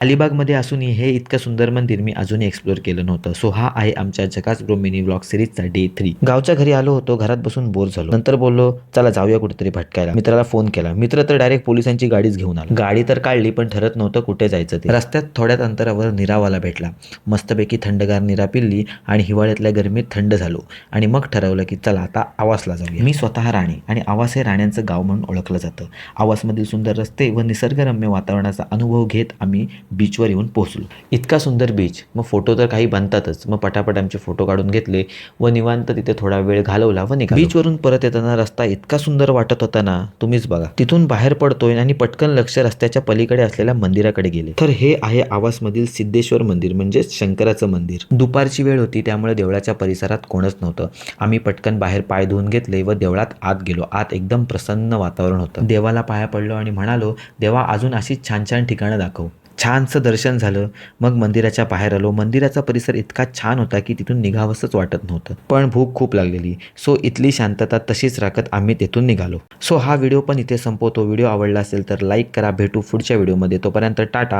अलिबागमध्ये असूनही हे इतकं सुंदर मंदिर मी अजूनही एक्सप्लोर केलं नव्हतं. सो हा आहे आमच्या झकास ब्रो मिनी व्लॉग सिरीजचा डे 3. गावच्या घरी आलो होतो, घरात बसून बोर झालो. नंतर बोललो चला जाऊया कुठेतरी भटकायला. मित्राला फोन केला. मित्र तर डायरेक्ट पोलिसांची गाडीच घेऊन आला. गाडी तर काढली पण ठरत नव्हतं कुठे जायचं ते. रस्त्यात थोड्याच अंतरावर निरावाला भेटला. मस्तपैकी थंडगार निरा पिल्ली आणि हिवाळ्यातल्या गरमीत थंड झालो आणि मग ठरवलं की चला आता आवासला जाऊया. मी स्वतः राणे आणि आवास हे राण्यांचं गाव म्हणून ओळखलं जातं. आवासमधील सुंदर रस्ते व निसर्गरम्य वातावरणाचा अनुभव घेत आम्ही बीचवर येऊन पोहोचलो. इतका सुंदर बीच, मग फोटो तर काही बनतातच. मग पटापट आमचे फोटो काढून घेतले व निवांत तिथे थोडा वेळ घालवला व निघालो. बीचवरून परत येताना रस्ता इतका सुंदर वाटत होता ना, तुम्हीच बघा. तिथून बाहेर पडतोय आणि पटकन लक्ष रस्त्याच्या पलीकडे असलेल्या मंदिराकडे गेले. तर हे आहे आवासमधील सिद्धेश्वर मंदिर, म्हणजेच शंकराचं मंदिर. दुपारची वेळ होती त्यामुळे देवळाच्या परिसरात कोणच नव्हतं. आम्ही पटकन बाहेर पाय धुवून घेतले व देवळात आत गेलो. आत एकदम प्रसन्न वातावरण होतं. देवाला पाया पडलो आणि म्हणालो, देवा अजून अशीच छान छान ठिकाणं दाखव. छानसं दर्शन झालं. मग मंदिराच्या बाहेर आलो. मंदिराचा परिसर इतका छान होता की तिथून निघावंसंच वाटत नव्हतं. पण भूक खूप लागलेली. सो इथली शांतता तशीच राखत आम्ही तिथून निघालो. सो हा व्हिडिओ पण इथे संपवतो. व्हिडिओ आवडला असेल तर लाईक करा. भेटू पुढच्या व्हिडिओमध्ये. तोपर्यंत टाटा.